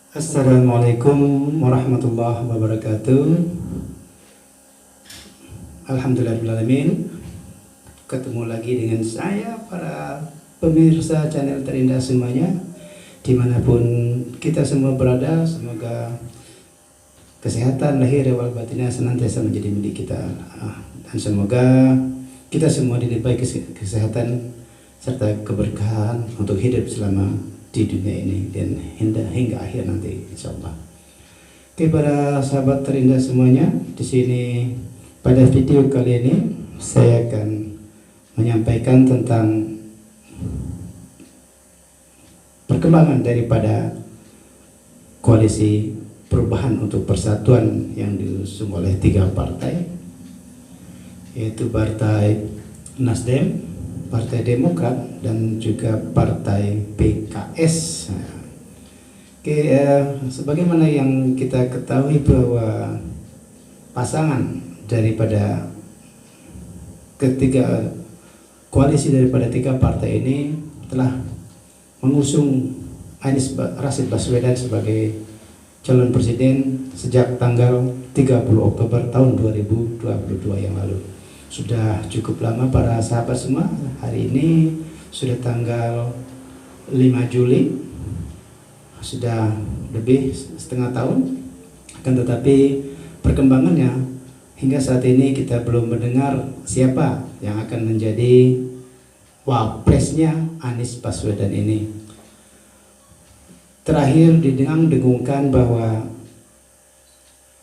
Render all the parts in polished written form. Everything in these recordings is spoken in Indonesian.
Assalamualaikum warahmatullahi wabarakatuh. Alhamdulillahirrahmanirrahim. Ketemu lagi dengan saya, para pemirsa channel Terindah semuanya, dimanapun kita semua berada. Semoga kesehatan lahir wal batinnya senantiasa menjadi milik kita, dan semoga kita semua dilimpahi kesehatan serta keberkahan untuk hidup selama di dunia ini dan hingga akhir nanti, insyaallah. Oke, para sahabat terindah semuanya, di sini pada video kali ini saya akan menyampaikan tentang perkembangan daripada koalisi perubahan untuk persatuan yang diusung oleh 3 partai, yaitu Partai Nasdem, Partai Demokrat, dan juga Partai PKS. Oke, sebagaimana yang kita ketahui bahwa pasangan daripada ketiga koalisi daripada 3 partai ini telah mengusung Anies Rashid Baswedan sebagai calon presiden sejak tanggal 30 Oktober tahun 2022 yang lalu. Sudah cukup lama para sahabat semua. Hari ini sudah tanggal 5 Juli, sudah lebih setengah tahun. Akan tetapi perkembangannya hingga saat ini kita belum mendengar siapa yang akan menjadi wapresnya Anies Baswedan ini. Terakhir didengung-dengungkan bahwa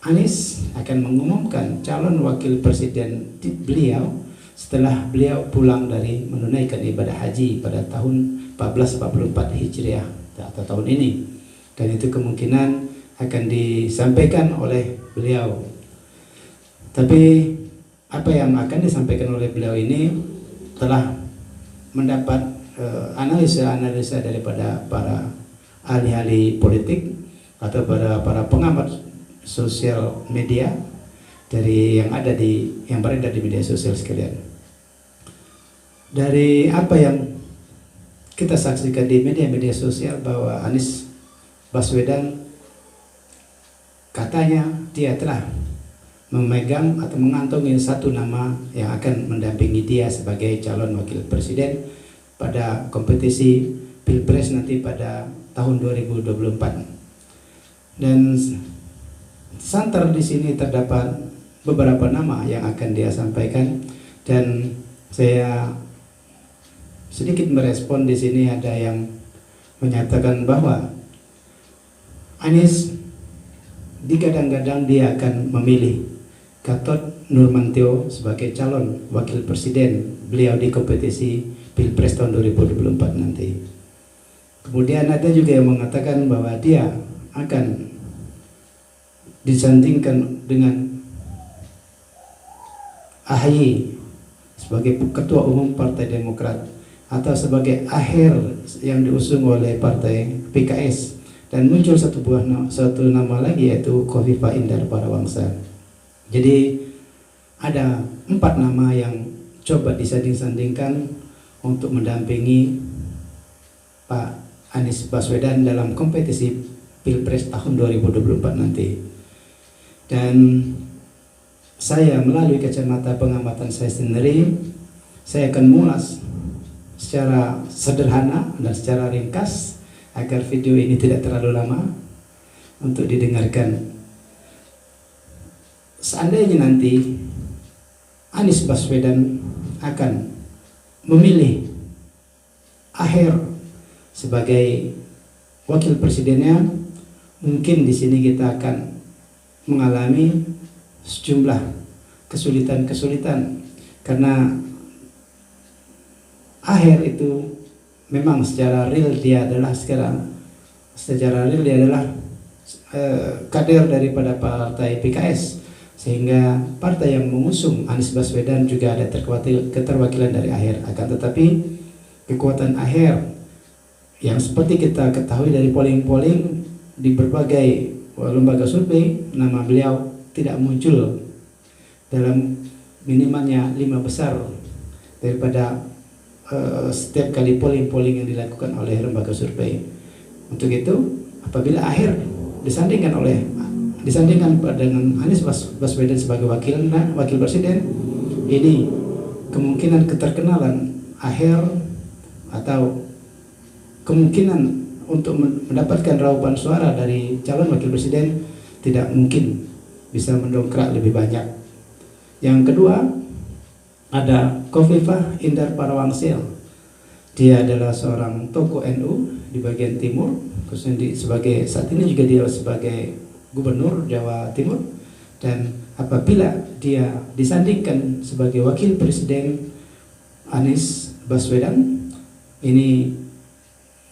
Anies akan mengumumkan calon wakil presiden beliau setelah beliau pulang dari menunaikan ibadah haji pada tahun 1444 Hijriah atau tahun ini, dan itu kemungkinan akan disampaikan oleh beliau. Tapi apa yang akan disampaikan oleh beliau ini telah mendapat analisa-analisa daripada para ahli-ahli politik atau para pengamat sosial media dari yang beredar di media sosial sekalian. Dari apa yang kita saksikan di media sosial bahwa Anies Baswedan katanya dia telah memegang atau mengantongi 1 nama yang akan mendampingi dia sebagai calon wakil presiden pada kompetisi Pilpres nanti pada tahun 2024. Dan santer di sini terdapat beberapa nama yang akan dia sampaikan, dan saya sedikit merespon di sini. Ada yang menyatakan bahwa Anies digadang-gadang dia akan memilih Gatot Nurmantio sebagai calon wakil presiden beliau di kompetisi Pilpres tahun 2024 nanti. Kemudian ada juga yang mengatakan bahwa dia akan disandingkan dengan AHY sebagai ketua umum Partai Demokrat atau sebagai akhir yang diusung oleh Partai PKS, dan muncul satu nama lagi, yaitu Khofifah Indar Parawangsa. Jadi ada 4 nama yang coba disanding-sandingkan untuk mendampingi Pak Anies Baswedan dalam kompetisi Pilpres tahun 2024 nanti. Dan saya melalui kacamata pengamatan saya sendiri, saya akan mengulas secara sederhana dan secara ringkas agar video ini tidak terlalu lama untuk didengarkan. Seandainya nanti Anies Baswedan akan memilih Aher sebagai wakil presidennya, mungkin di sini kita akan mengalami sejumlah kesulitan karena Aher itu memang secara real dia adalah kader daripada Partai PKS, sehingga partai yang mengusung Anies Baswedan juga ada keterwakilan dari Aher. Akan tetapi kekuatan Aher yang seperti kita ketahui dari polling di berbagai lembaga survei, nama beliau tidak muncul dalam minimalnya 5 besar daripada setiap kali polling yang dilakukan oleh lembaga survei. Untuk itu, apabila Aher disandingkan dengan Anies Baswedan sebagai wakil presiden, ini kemungkinan keterkenalan akhir atau kemungkinan untuk mendapatkan raupan suara dari calon wakil presiden tidak mungkin bisa mendongkrak lebih banyak. Yang kedua, ada Khofifah Indar Parawangsa. Dia adalah seorang tokoh NU di bagian timur, khususnya saat ini juga dia sebagai gubernur Jawa Timur, dan apabila dia disandingkan sebagai wakil presiden Anies Baswedan, ini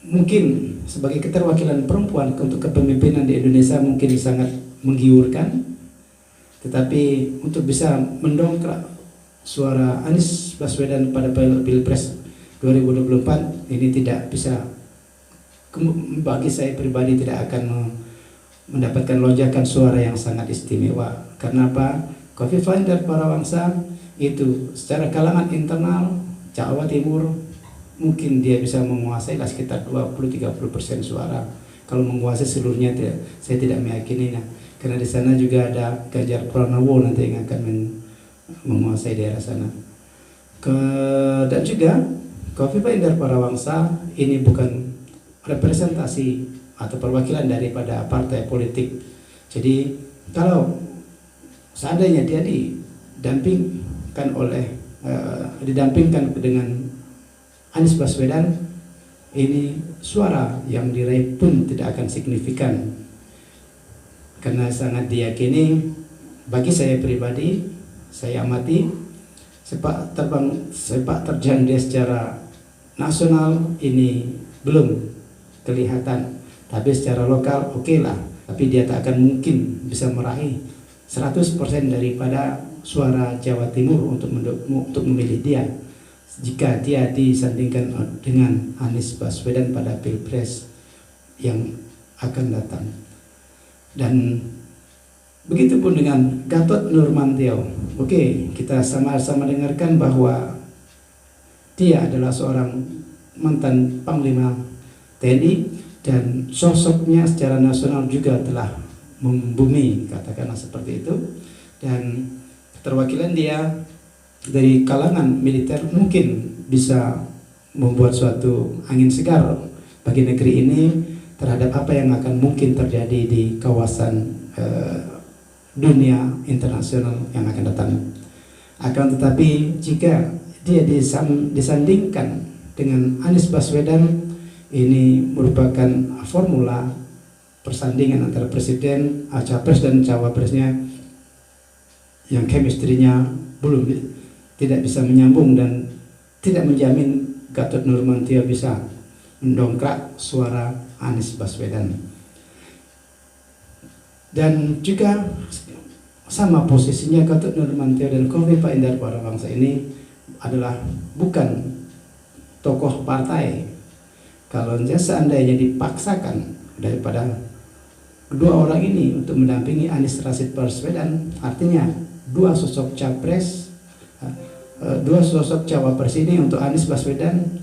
mungkin sebagai keterwakilan perempuan untuk kepemimpinan di Indonesia mungkin sangat menggiurkan, tetapi untuk bisa mendongkrak suara Anies Baswedan pada Pilpres 2024 ini tidak bisa, bagi saya pribadi tidak akan mendapatkan lonjakan suara yang sangat istimewa. Karena apa? Khofifah Indar Parawangsa itu secara kalangan internal Jawa Timur mungkin dia bisa menguasai sekitar 20-30% suara. Kalau menguasai seluruhnya saya tidak meyakininya, karena di sana juga ada Ganjar Pranowo nanti yang akan menguasai daerah sana. Dan juga Khofifah Indar Parawangsa ini bukan representasi atau perwakilan daripada partai politik. Jadi kalau seandainya dia didampingkan dengan Anies Baswedan, ini suara yang diraih pun tidak akan signifikan, karena sangat diyakini. Bagi saya pribadi, saya amati sepak terjang dia secara nasional ini belum kelihatan, tapi secara lokal oke lah, tapi dia tak akan mungkin bisa meraih 100% daripada suara Jawa Timur untuk memilih dia jika dia disandingkan dengan Anies Baswedan pada Pilpres yang akan datang. Dan begitupun dengan Gatot Nurmantio. Oke, kita sama-sama dengarkan bahwa dia adalah seorang mantan Panglima TNI dan sosoknya secara nasional juga telah membumi, katakanlah seperti itu. Dan keterwakilan dia dari kalangan militer mungkin bisa membuat suatu angin segar bagi negeri ini terhadap apa yang akan mungkin terjadi di kawasan dunia internasional yang akan datang. Akan tetapi jika dia disandingkan dengan Anies Baswedan, ini merupakan formula persandingan antara presiden, capres dan cawapresnya yang chemistry-nya tidak bisa menyambung dan tidak menjamin Gatot Nurmantio bisa mendongkrak suara Anies Baswedan. Dan juga sama posisinya Gatot Nurmantio dan Khofifah Indar Parawangsa ini adalah bukan tokoh partai. Kalau seandainya dipaksakan daripada kedua orang ini untuk mendampingi Anies Rashid Baswedan, artinya dua sosok cawapres ini untuk Anies Baswedan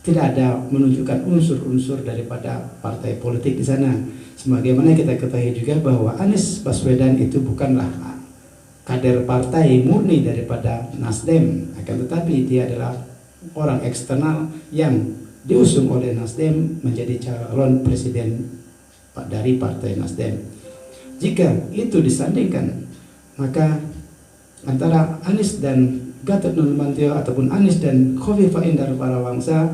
tidak ada menunjukkan unsur-unsur daripada partai politik di sana. Sebagaimana kita ketahui juga bahwa Anies Baswedan itu bukanlah kader partai murni daripada Nasdem, akan tetapi dia adalah orang eksternal yang diusung oleh Nasdem menjadi calon presiden dari partai Nasdem. Jika itu disandingkan, maka antara Anies dan Gatot Nurmantio ataupun Anies dan Khofifah Indar Parawangsa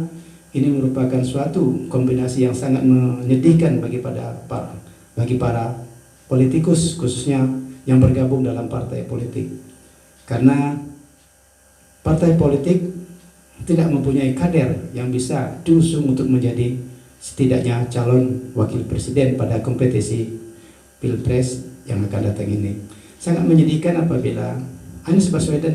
ini merupakan suatu kombinasi yang sangat menyedihkan bagi para politikus, khususnya yang bergabung dalam partai politik, karena partai politik tidak mempunyai kader yang bisa diusung untuk menjadi setidaknya calon wakil presiden pada kompetisi Pilpres yang akan datang ini. Sangat menyedihkan apabila Anies Baswedan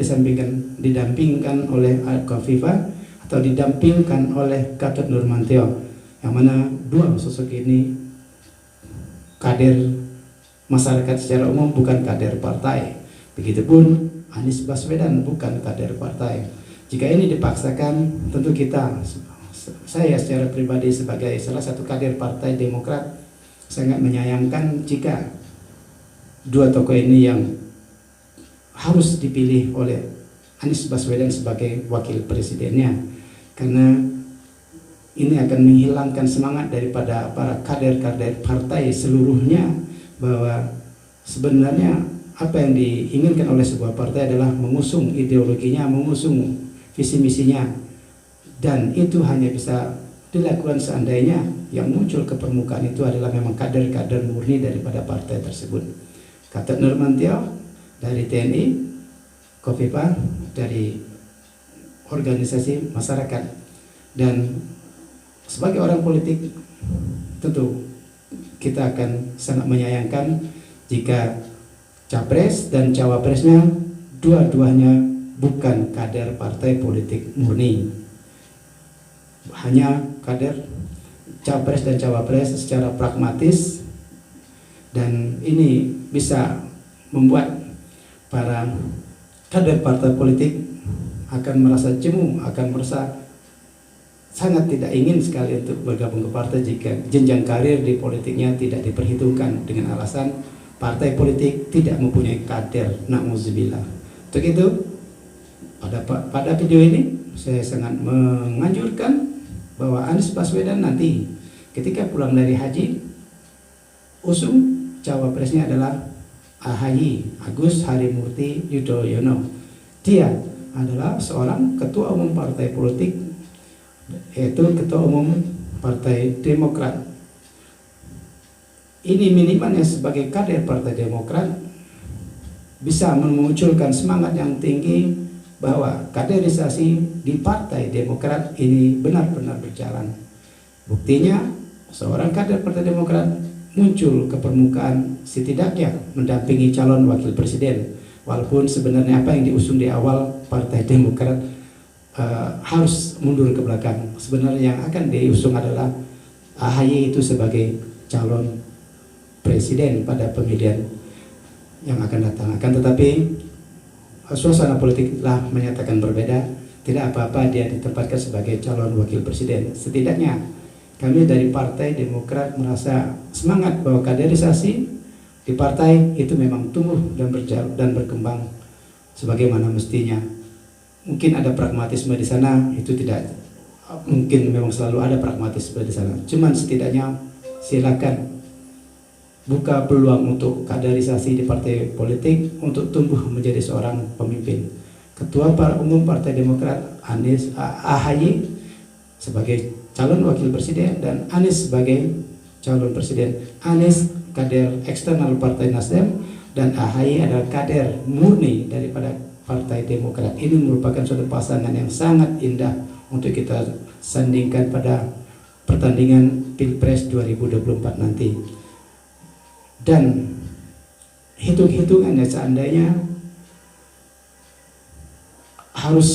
didampingkan oleh Khofifah atau didampingkan oleh Gatot Nurmantio, yang mana dua sosok ini kader masyarakat secara umum, bukan kader partai. Begitupun Anies Baswedan bukan kader partai. Jika ini dipaksakan, tentu saya secara pribadi sebagai salah satu kader Partai Demokrat sangat menyayangkan jika dua tokoh ini yang harus dipilih oleh Anies Baswedan sebagai wakil presidennya, karena ini akan menghilangkan semangat daripada para kader-kader partai seluruhnya, bahwa sebenarnya apa yang diinginkan oleh sebuah partai adalah mengusung ideologinya, mengusung visi misinya, dan itu hanya bisa dilakukan seandainya yang muncul ke permukaan itu adalah memang kader-kader murni daripada partai tersebut. Kata Nurmantio dari TNI, Kofifa dari organisasi masyarakat. Dan sebagai orang politik tentu kita akan sangat menyayangkan jika capres dan cawapresnya dua-duanya bukan kader partai politik murni, hanya kader capres dan cawapres secara pragmatis, dan ini bisa membuat para kader partai politik akan merasa jemu, akan merasa sangat tidak ingin sekali untuk bergabung ke partai jika jenjang karir di politiknya tidak diperhitungkan dengan alasan partai politik tidak mempunyai kader. Na'udzubillah. Untuk itu pada video ini saya sangat menganjurkan bahwa Anies Baswedan nanti ketika pulang dari haji, usung cawapresnya adalah AHY, Agus Harimurti Yudhoyono. Dia adalah seorang ketua umum partai politik, yaitu ketua umum Partai Demokrat. Ini minimalnya sebagai kader Partai Demokrat bisa memunculkan semangat yang tinggi bahwa kaderisasi di Partai Demokrat ini benar-benar berjalan. Buktinya seorang kader Partai Demokrat muncul ke permukaan setidaknya mendampingi calon wakil presiden, walaupun sebenarnya apa yang diusung di awal Partai Demokrat harus mundur ke belakang. Sebenarnya yang akan diusung adalah AHY itu sebagai calon presiden pada pemilihan yang akan datang. Akan tetapi suasana politik telah menyatakan berbeda. Tidak apa-apa dia ditempatkan sebagai calon wakil presiden. Setidaknya kami dari Partai Demokrat merasa semangat bahwa kaderisasi di partai itu memang tumbuh dan berjalan dan berkembang sebagaimana mestinya. Mungkin ada pragmatisme di sana, itu tidak mungkin, memang selalu ada pragmatisme di sana. Cuman setidaknya silakan buka peluang untuk kaderisasi di partai politik untuk tumbuh menjadi seorang pemimpin. Ketua Umum Partai Demokrat Anies AHY sebagai calon wakil presiden dan Anies sebagai calon presiden. Anies kader eksternal Partai Nasdem dan AHY adalah kader murni daripada Partai Demokrat. Ini merupakan suatu pasangan yang sangat indah untuk kita sandingkan pada pertandingan Pilpres 2024 nanti. Dan hitung-hitungannya seandainya harus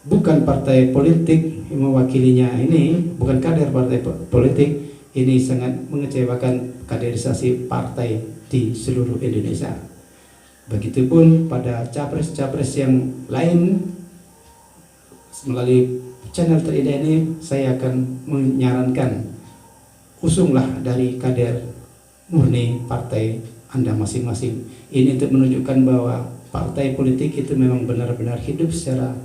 bukan partai politik yang mewakilinya, ini bukan kader partai politik, ini sangat mengecewakan kaderisasi partai di seluruh Indonesia. Begitupun pada capres-capres yang lain. Melalui channel Terida ini saya akan menyarankan usunglah dari kader murni partai Anda masing-masing. Ini untuk menunjukkan bahwa partai politik itu memang benar-benar hidup secara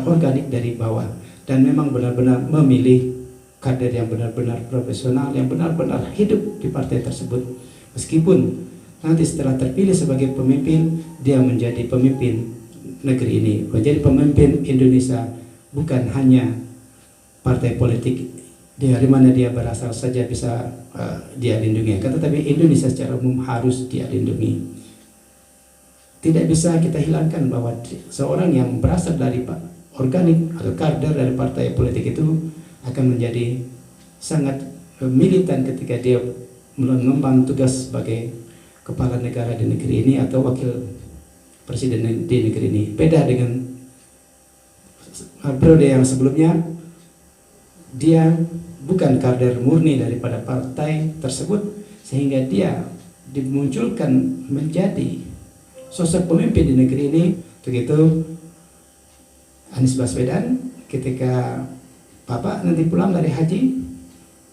organik dari bawah, dan memang benar-benar memilih kader yang benar-benar profesional, yang benar-benar hidup di partai tersebut. Meskipun nanti setelah terpilih sebagai pemimpin, dia menjadi pemimpin negeri ini, menjadi pemimpin Indonesia, bukan hanya partai politik dari mana dia berasal saja bisa dia lindungi, tetapi Indonesia secara umum harus dia lindungi. Tidak bisa kita hilangkan bahwa seorang yang berasal dari organik atau kader dari partai politik itu akan menjadi sangat militan ketika dia mengemban tugas sebagai kepala negara di negeri ini atau wakil presiden di negeri ini. Beda dengan periode yang sebelumnya, dia bukan kader murni daripada partai tersebut, sehingga dia dimunculkan menjadi sosok pemimpin di negeri ini. Begitu Anies Baswedan ketika Bapak nanti pulang dari haji,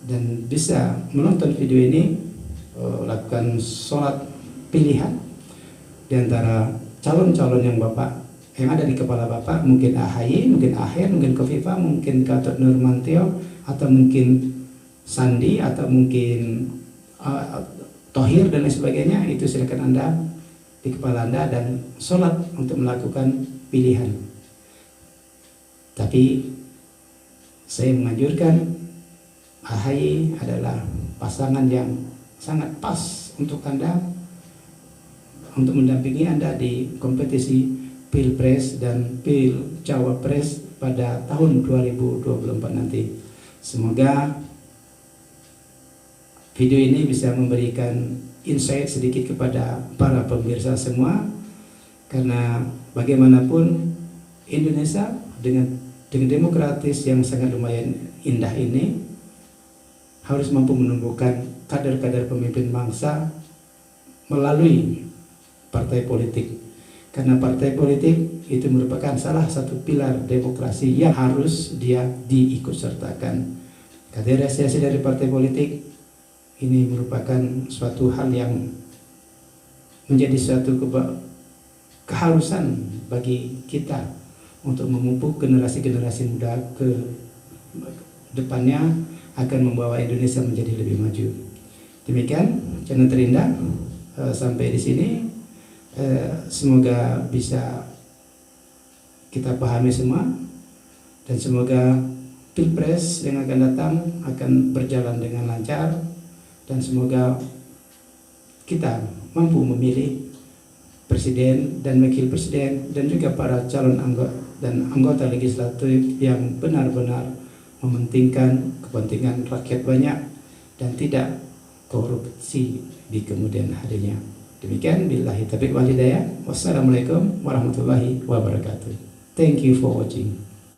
dan bisa menonton video ini, lakukan sholat pilihan di antara calon-calon yang ada di kepala Bapak, mungkin AHY, mungkin Aher, mungkin Kofifa, mungkin Gatot Nurmantio, atau mungkin Sandi, atau mungkin Thohir dan lain sebagainya. Itu silakan Anda di kepala Anda dan sholat untuk melakukan pilihan. Tapi saya menganjurkan AHY adalah pasangan yang sangat pas untuk Anda, untuk mendampingi Anda di kompetisi Pilpres dan Cawapres pada tahun 2024 nanti. Semoga video ini bisa memberikan insight sedikit kepada para pemirsa semua, karena bagaimanapun Indonesia dengan demokratis yang sangat lumayan indah ini harus mampu menumbuhkan kader-kader pemimpin bangsa melalui partai politik, karena partai politik itu merupakan salah satu pilar demokrasi yang harus dia diikutsertakan. Kaderisasi dari partai politik ini merupakan suatu hal yang menjadi suatu keharusan bagi kita untuk memupuk generasi-generasi muda ke depannya, akan membawa Indonesia menjadi lebih maju. Demikian channel Terindah, sampai di sini semoga bisa kita pahami semua, dan semoga Pilpres yang akan datang akan berjalan dengan lancar, dan semoga kita mampu memilih presiden dan wakil presiden dan juga para calon anggota legislatif yang benar-benar mementingkan kepentingan rakyat banyak dan tidak korupsi di kemudian harinya. Demikian, billahi taufiq wal hidayah. Wassalamualaikum warahmatullahi wabarakatuh. Thank you for watching.